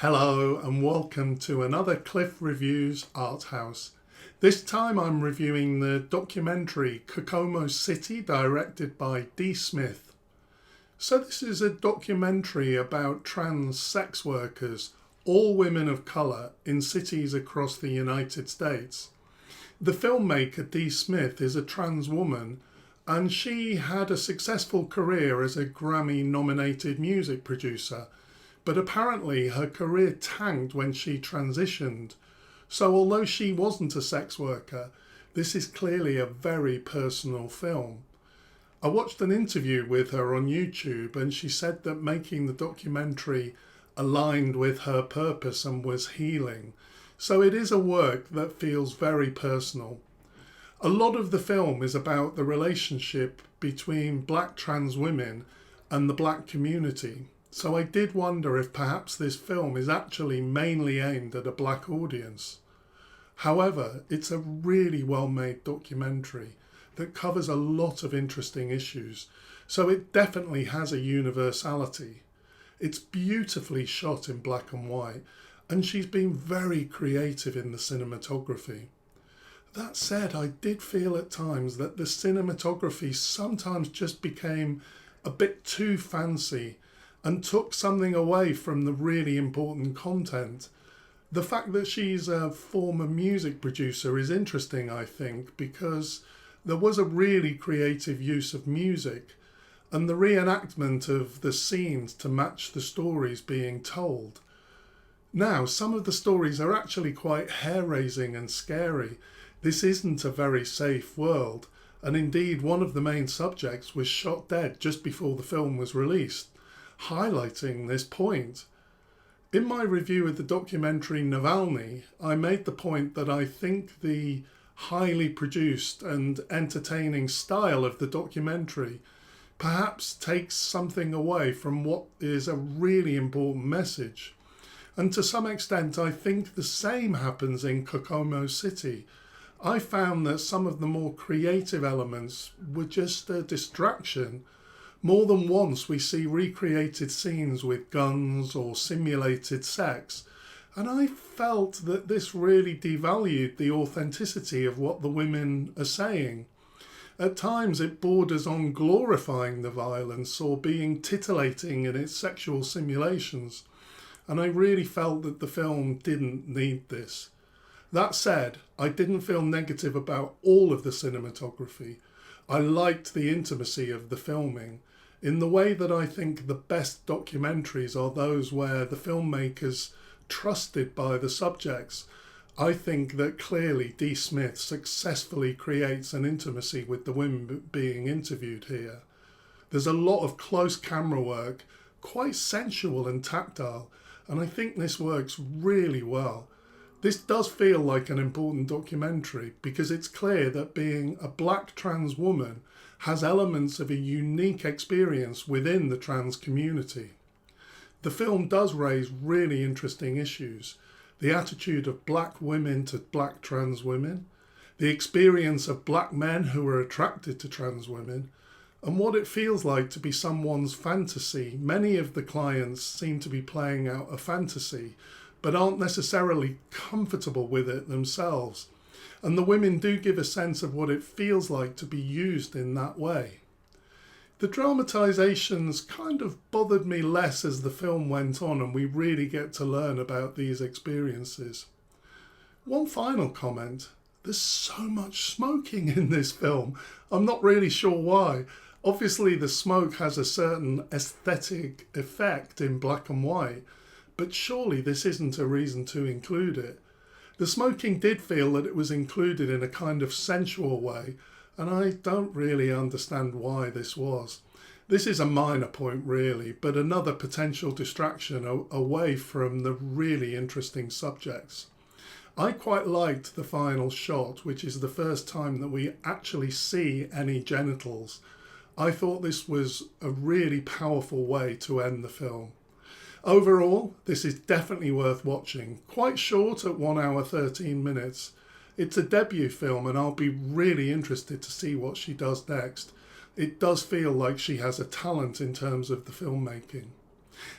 Hello and welcome to another Cliff Reviews Art House. This time I'm reviewing the documentary Kokomo City, directed by Dee Smith. So this is a documentary about trans sex workers, all women of colour, in cities across the United States. The filmmaker Dee Smith is a trans woman, and she had a successful career as a Grammy-nominated music producer. But apparently her career tanked when she transitioned. So although she wasn't a sex worker, this is clearly a very personal film. I watched an interview with her on YouTube and she said that making the documentary aligned with her purpose and was healing. So it is a work that feels very personal. A lot of the film is about the relationship between black trans women and the black community. So I did wonder if perhaps this film is actually mainly aimed at a black audience. However, it's a really well-made documentary that covers a lot of interesting issues, so it definitely has a universality. It's beautifully shot in black and white, and she's been very creative in the cinematography. That said, I did feel at times that the cinematography sometimes just became a bit too fancy and took something away from the really important content. The fact that she's a former music producer is interesting, I think, because there was a really creative use of music and the reenactment of the scenes to match the stories being told. Now, some of the stories are actually quite hair-raising and scary. This isn't a very safe world, and indeed one of the main subjects was shot dead just before the film was released, highlighting this point. In my review of the documentary Navalny, I made the point that I think the highly produced and entertaining style of the documentary perhaps takes something away from what is a really important message. And to some extent, I think the same happens in Kokomo City. I found that some of the more creative elements were just a distraction. More than once we see recreated scenes with guns or simulated sex, and I felt that this really devalued the authenticity of what the women are saying. At times it borders on glorifying the violence or being titillating in its sexual simulations, and I really felt that the film didn't need this. That said, I didn't feel negative about all of the cinematography. I liked the intimacy of the filming, in the way that I think the best documentaries are those where the filmmakers trusted by the subjects. I think that clearly Dee Smith successfully creates an intimacy with the women being interviewed here. There's a lot of close camera work, quite sensual and tactile, and I think this works really well. This does feel like an important documentary because it's clear that being a black trans woman has elements of a unique experience within the trans community. The film does raise really interesting issues. The attitude of black women to black trans women, the experience of black men who are attracted to trans women, and what it feels like to be someone's fantasy. Many of the clients seem to be playing out a fantasy, but aren't necessarily comfortable with it themselves. And the women do give a sense of what it feels like to be used in that way. The dramatisations kind of bothered me less as the film went on and we really get to learn about these experiences. One final comment. There's so much smoking in this film. I'm not really sure why. Obviously the smoke has a certain aesthetic effect in black and white, but surely this isn't a reason to include it. The smoking did feel that it was included in a kind of sensual way, and I don't really understand why this was. This is a minor point really, but another potential distraction away from the really interesting subjects. I quite liked the final shot, which is the first time that we actually see any genitals. I thought this was a really powerful way to end the film. Overall, this is definitely worth watching. Quite short at 1 hour 13 minutes. It's a debut film and I'll be really interested to see what she does next. It does feel like she has a talent in terms of the filmmaking.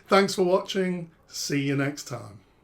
Thanks for watching. See you next time.